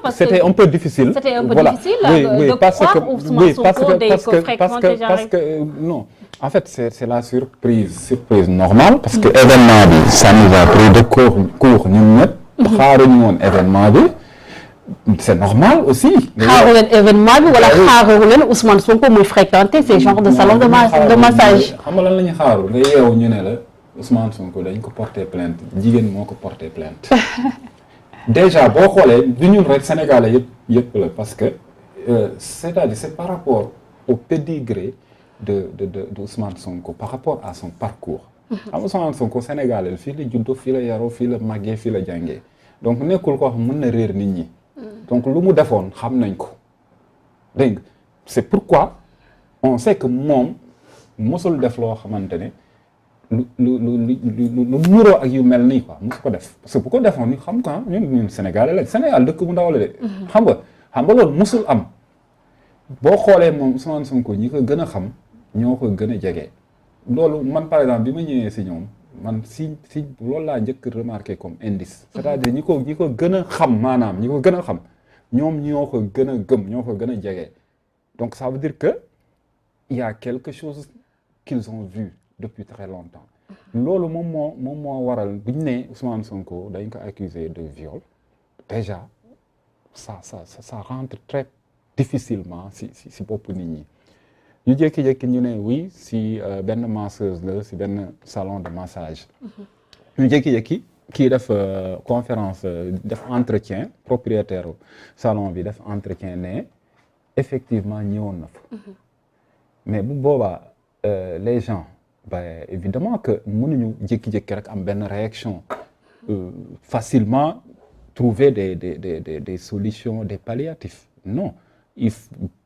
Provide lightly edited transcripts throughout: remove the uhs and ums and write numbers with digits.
parce c'était que un peu difficile. c'était un peu voilà. difficile de croire Ousmane Sonko day ko fréquenter parce que non. En fait, c'est la surprise normale parce que événement bi ça nous a pris de court ñun ñëpp. xaaruñu woon événement bi. C'est normal aussi. xaaru leen événement bi wala xaaru leen Ousmane Sonko muy fréquenter ces genres de salons de massage. xam nga lan la ñuy xaaru nga yeewu ñu ne la Ousmane Sonko dañ ko porter plainte jigéen moo ko porter plainte. Déjà boo xoolee du ñun rek Sénégalais yëpp la parce que c'est-à-dire c'est par rapport au pédigré de Ousmane Sonko par rapport à son parcours. xam nga Ousmane Sonko Sénégalais fii la juddoo fii la yaroo fii la màggee fii la jàngee donc nekkul koo xam mën na réer nit ñi. donc lu mu defoon xam nañ ko dégg nga c'est pourquoi on sait que moom mosul def loo xamante ne lu nuroo ak yu mel nii quoi mosu ko def parce que bu ko defoon ni xam nga ñun Sénégalais la Sénégal dëkk bu ndaw la de. xam nga loolu mosul am boo xoolee moom Ousmane Sonko ñi ko gën a xam ñoo ko gën a jege loolu man par exemple bi ma ñëwee si ñoom. man si loolu laa njëkk remarqué comme indice c'est-à-dire ñi ko gën a xam maanaam ñi ko gën a xam ñoom ñoo ko gën a gëm ñoo ko gën a jege donc ça veut dire que il y a quelque chose qu'ils ont vu depuis très longtemps loolu moom moo waral bu ñu nee Ousmane Sonko dañ ko accusé de viol déjà ça rentre très difficilement si bopp nit ñi ñu jékki-jékki ñu ne oui si benn masseuse la si benn salon de massage. ñu jékki-jékki kii def conférence def entretien propriétaire salon bi def entretien ne effectivement ñëwoon na fa. mais bu boobaa les gens évidemment que mënuñu jékki-jékki rek am benn réaction facilement trouver des solutions des palliatifs non.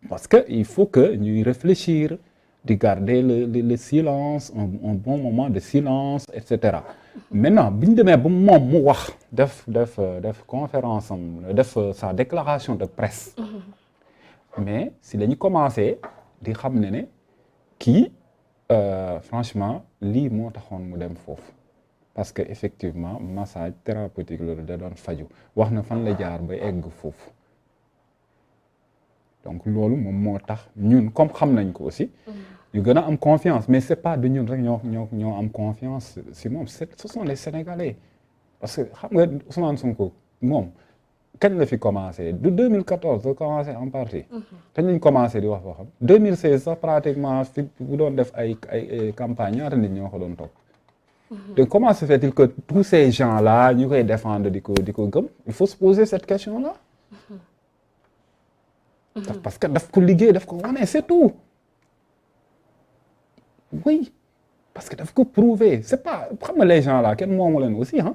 Parce que il faut que ñuy réfléchir di garder le silence un bon moment de silence et cetera maintenant bi ñu demee ba moom mu wax def conférence am def sa déclaration de presse mais si la ñu commencé di xam ne kii franchement lii moo taxoon mu dem foofu parce que effectivement massage thérapeutique loolu da doon faju wax na fan la jaar ba egg foofu donc loolu moom moo tax ñun comme xam nañ ko aussi ñu gën a am confiance mais c'est pas de ñun rek ñoo am confiance si moom ce sont les Sénégalais parce que xam nga Ousmane Sonko moom kañ la fi commencé du 2014 la commencé en partie kañ lañ commencé di wax waxam 2016 sax pratiquement fi bu doon def ay campagne ñaata nit ñoo ko doon topp donc comment se fait-il que tous ces gens là ñu koy défendre di ko gëm il faut se poser cette question là parce que daf ko liggéey daf ko wane c'est tout oui parce que daf ko prouver c'est pas xam nga les gens là kenn moomu leen aussi ah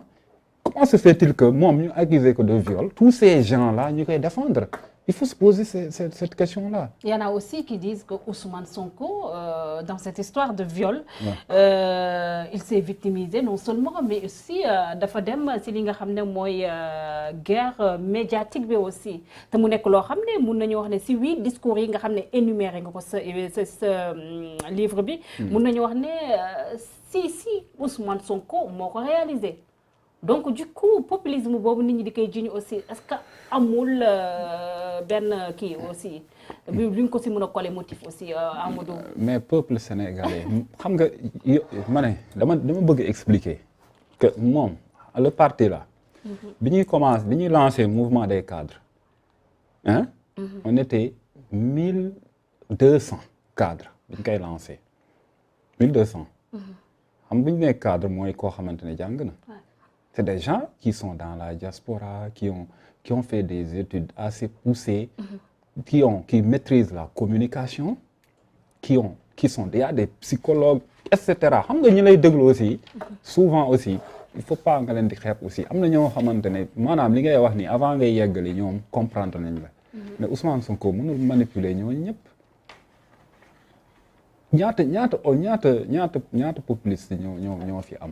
comment se fait-il que moom ñu accusé ko de viol tous ces gens là ñu koy défendre il faut se poser cette question là. Il y en a aussi qui disent que Ousmane Sonko dans cette histoire de viol il s'est victimisé non seulement mais aussi dafa dem si li nga xam ne mooy guerre médiatique bi aussi te mu nekk loo xam ne mun nañu wax ne si 8 discours yi nga xam ne énuméré nga ko sa livre bi mun nañu wax ne si Ousmane Sonko moo ko réalisé donc du coup populisme boobu nit ñi di koy jiñ aussi est-ce que amul benn kii aussi bi ñu ko si mën a coller motif aussi Amadou. mais peuple sénégalais xam nga ma ne dama bëgg expliquer que moom le parti là bi ñuy lancer mouvement des cadres hein on était 1200 cadres bi ñu koy lancer 1200 xam bu ñu nee cadre mooy koo xamante ne jàng na. C'est des gens qui sont dans la diaspora, qui ont fait des études assez poussées, qui maîtrisent la communication, qui sont déjà des psychologues, etc. xam nga ñu lay déglu aussi souvent aussi il faut pas nga leen di xeeb aussi am na ñoo xamante ne maanaam li ngay wax ni avant ngay yeggali ñoom comprendre nañ la mais Ousmane Sonko mënul manipuler ñooñu ñëpp ñaata populiste ñoo fi am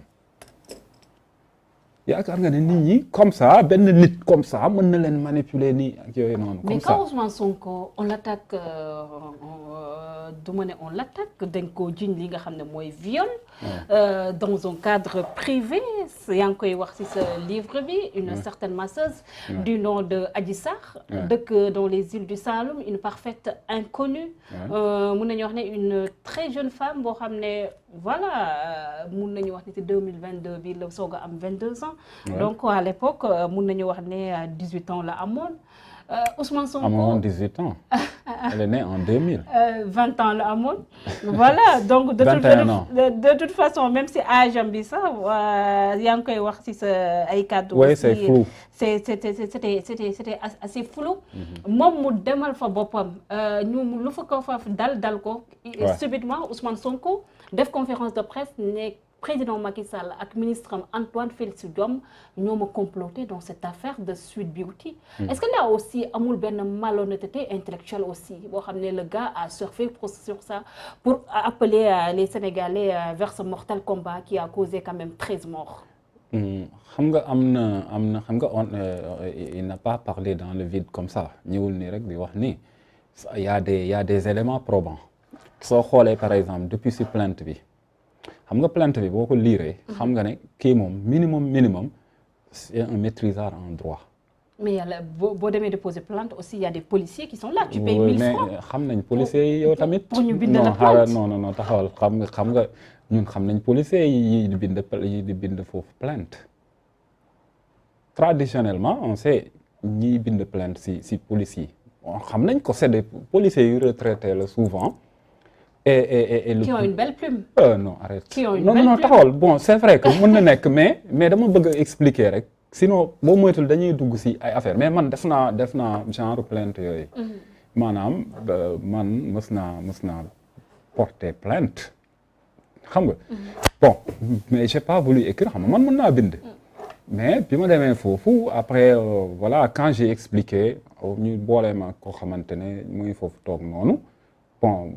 yaakaar nga ne nit ñi comme ça benn nit comme ça mën na leen manipuler nii ak yooyu noonu. mais comme ça quand Ousmane Sonko on l'attaque du ma ne on l'attaque dañ koo jiñ li nga xam ne mooy viol. dans un cadre privé yaa ngi koy wax ci sa livre bi une certaine masseuse. du nom de Adji Sarr. dëkk dans les îles du Saloum une parfaite inconnue. mun nañu wax ne une très jeune femme boo xam ne voilà mun nañu wax ne ci 2022 bi la soog a am 22 ans. donc à l'époque mun nañu wax ne 18 ans la amoon. Ousmane Sonko amoon 18 ans. Elle est née en 2000. 20 ans la amoon. voilà donc de toute façon même si âge am bi sax yaa ngi koy wax ci sa ay kàddu. oui c'est flou. c'était assez flou. moom mu demal fa boppam ñu lu fa ko fa dal ko. subitement Ousmane Sonko def conférence de presse ne président Macky Sall ak ministre am Antoine Félix Diome ñoo ma comploté dans cette affaire de Sweet Beauty. Est-ce que là aussi amul benn malhonnêteté intellectuelle aussi boo xam ne le gars a surfé sur ça pour appeler les Sénégalais vers ce mortel combat qui a causé quand même 13 morts. xam nga am na xam nga il n'a pas parlé dans le vide comme ça ñëwul nii rek di wax ni il y a des éléments probants soo xoolee par exemple depuis si plainte bi. xam nga plainte bi boo ko liiree. xam nga ne kii moom minimum c'est un maîtrisard en droit. mais yàlla boo demee déposer plainte aussi il y a des policiers qui sont là. tu payes 1000 francs mais xam nañ policiers yi yow tamit. pour ñu bind la plainte non taxawal xam nga ñun xam nañ policiers yi di bind foofu plainte. traditionnellement on sait ñiy bind plainte si policiers yi xam nañ ko c'est des policiers yu retraités la souvent. qui ont une belle plume. non arrête. qui ont une non belle non plume. taxawal bon c'est vrai que mën na nekk mais dama bëgg a expliquer rek sinon boo moytul dañuy dugg si ay affaires mais man def naa genre plainte yooyu. maanaam man mës naa porter plainte xam nga. bon mais j'ai pas voulu écrire xam nga man mën naa bind. mais bi ma demee foofu après voilà quand j'ai expliqué ñu boole ma koo xamante ne mu ngi foofu toog noonu bon.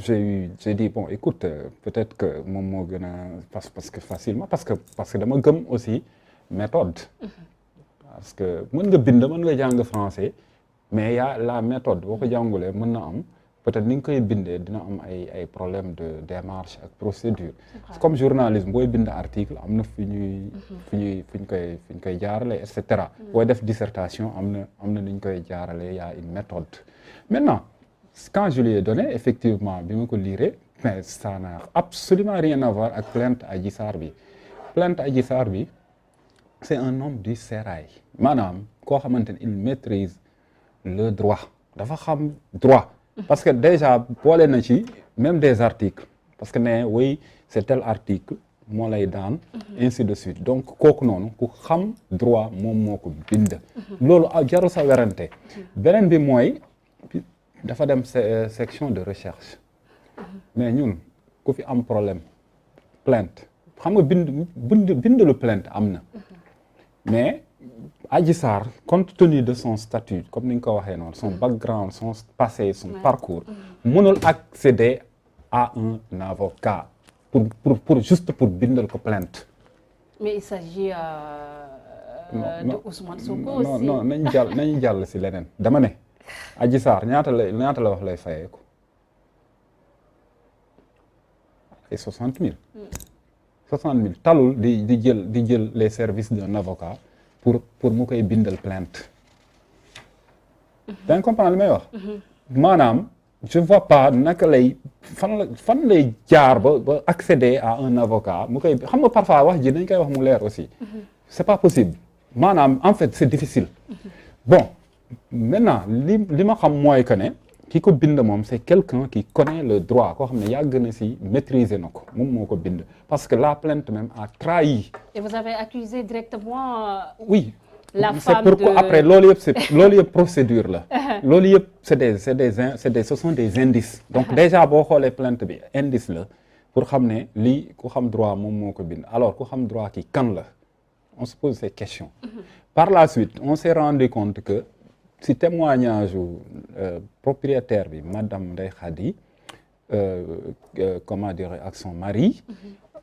j'ai dit bon écoute peut-être que moom moo gën a parce que facilement parce que dama gëm aussi méthode. parce que mën nga bind mën nga jàng français mais y a la méthode boo ko jàngulee mën na am peut-être ni nga koy bindee dina am ay problème de démarche ak procédure. comme journalisme booy bind article am na fi ñu koy jaarale et cetera. booy def dissertation am na ni ñu koy jaarale y a une méthode maintenant. Quand je lui ai donné effectivement bi ma ko lire mais ça n'a absolument rien à voir ak plainte Adji Sarr bi plainte Adji Sarr bi c'est un homme du sérail maanaam koo xamante ne il maîtrise le droit dafa xam droit parce que déjà boole na ci même des articles parce que ne oui c'est tel article moo lay daan ainsi de suite donc kooku noonu ku xam droit moom moo ko bind loolu jarul sa werante beneen bi mooy dafa dem section de recherche mais ñun ku fi am problème plainte xam nga bind lu plainte am na mais Adji Sarr compte tenu de son statut comme ni nga ko waxee noonu son background son passé son parcours mënul accéder à un avocat pour juste pour bindal ko plainte. mais il s'agit de Ousmane Sonko aussi. non nañu jàll si leneen dama ne. Adji Sarr ñaata la wax lay fayee ko ay 60 000. 60 000 talul di jël les services d'un avocat pour mu koy bindal plainte. da nga comprendre li may wax. maanaam je vois pas naka lay fan lay jaar ba accéder à un avocat mu koy xam nga parfois wax ji dañ koy wax mu leer aussi. c'est pas possible maanaam en fait c'est difficile. bon. maintenant li ma xam mooy que ne ki ko bind moom c'est quelqu'un qui connaît le droit koo xam ne yàgg na si maîtriser na ko moom moo ko bind parce que la plainte même a trahi. et vous avez accusé directement. oui la c'est femme pourquoi de... après loolu yëpp procédure la. loolu yëpp ce sont des indices. donc déjà boo xoolee plainte bi indice la pour xam ne lii ku xam droit moom moo ko bind alors ku xam droit ki kan la on se pose ces questions. par la suite on s'est rendu compte que. si témoignage propriétaire bi madame Ndeye Khady comment dire ak son mari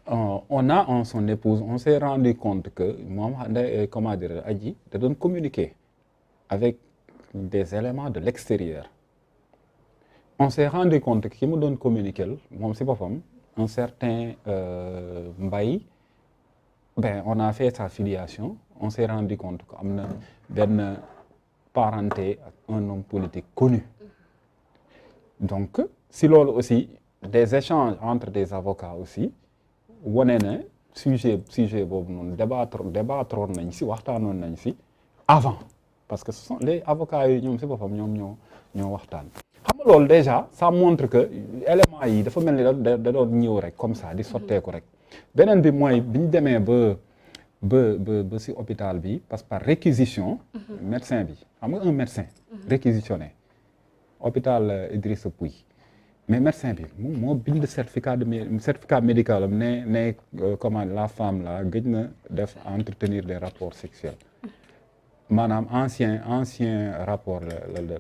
son épouse on s'est rendu compte que moom comment dire Adji da doon communiquer avec des éléments de l'extérieur on s'est rendu compte que ki mu doon communiquer moom si boppam un certain Mbaye on a fait sa filiation on s'est rendu compte que am na benn parenté ak un homme politique connu donc si loolu aussi des échanges entre des avocats aussi wane na sujet boobu noonu débattre nañ si waxtaanoon nañ si avant parce que ce sont les avocats yi ñoom si boppam ñoom ñoo waxtaan. xam nga loolu déjà ça montre que éléments yi dafa mel ni da doon ñëw rek comme ça di sotteeku rek beneen bi mooy bi ñu demee ba si hôpital bi parce que par réquisition. médecin bi xam nga un médecin. réquisitionné hôpital Idrissa Pouye. mais médecin bi moo bind certificat médical am ne comment la femme là gëj na def entretenir des rapports sexuels maanaam ancien rapport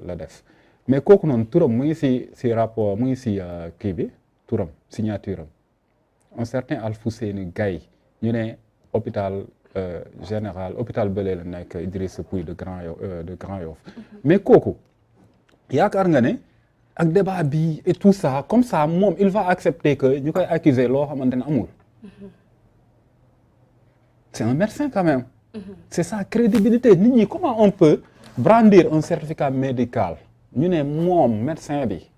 la def mais kooku noonu turam mu ngi si rapport mu ngi si kii bi turam signature am un certain Alfousseyni Gaye ñu ne hôpital général hôpital Bële la nekk Idrissa Pouye de Grand Yoff mais kooku yaakaar nga ne ak débat bi et tout ça comme ça moom il va accepter que ñu koy accuser loo xamante ne amul c'est un médecin quand même c'est sa crédibilité nit ñi comment on peut brandir un certificat médical ñu ne moom médecin bi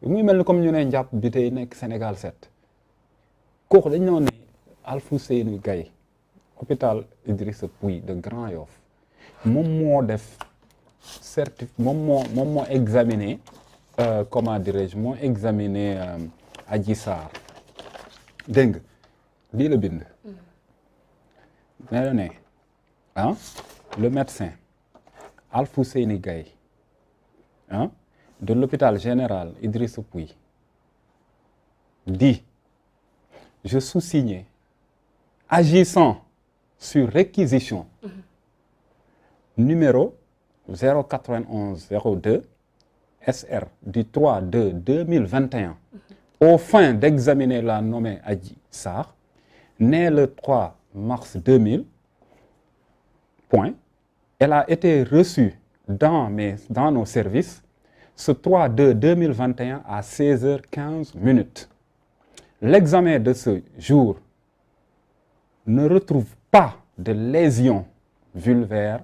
muy mel ni comme ñu ne njàpp bi tey nekk Sénégal 7 kooku dañ ñoo ne Alfousseyni Gaye hôpital Idrissa Pouye de Grand Yoff moom moo def moom moo examiné comment dirais-je moo examiné Adji Sarr dégg nga lii la bind nee na ne le médecin Alfousseyni Gaye de l'hôpital général Idrissa Pouye dit je sous-signe agissant sur réquisition numéro 09102 SR du 3/2/2021 aux fins d'examiner la nommée Adji Sarr née le 3 mars 2000 point elle a été reçue dans nos services ce 3/2/2021 à 16h15 l'examen de ce jour ne retrouve pas de lésions vulvaires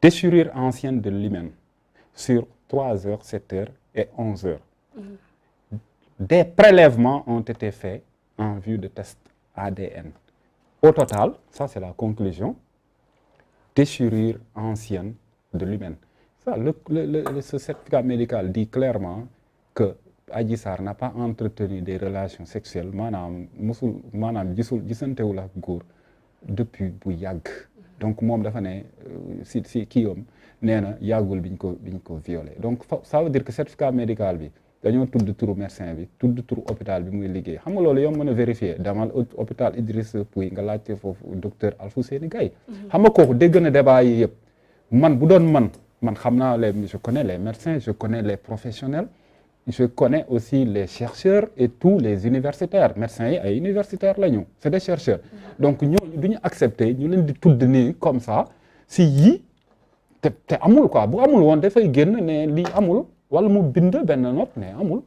déchirure ancienne de l'hymen sur 3h, 7h et 11h. Des prélèvements ont été faits en vue de tests ADN. Au total, ça c'est la conclusion, déchirure ancienne de l'hymen. Ça, ce certificat médical dit clairement que Adji Sarr n'a pas entretenu des relations sexuelles maanaam gisantewul ak góor depuis bu yàgg. donc moom dafa ne si kii yom nee na yàggul biñ ko violé donc ça veut dire que certificat médical bi dañoo tudd turu médecin bi tudd turu hôpital bi muy liggéey xam nga loolu yow mën a vérifier damal hôpital Idrissa Pouye nga laajte foofu docteur Alfousseyni Gaye xam nga kooku dégg na débat yi yëpp man bu doon man xam naa je connais les médecins je connais les professionnels je connais aussi les chercheurs et tous les universitaires médecins yi ay universitaires la ñu c'est des chercheurs donc ñooñu du ñu accepter ñu leen di tudd nii comme ça si yii te amul quoi bu amul woon dafay génn ne lii amul wala mu bind benn note ne amul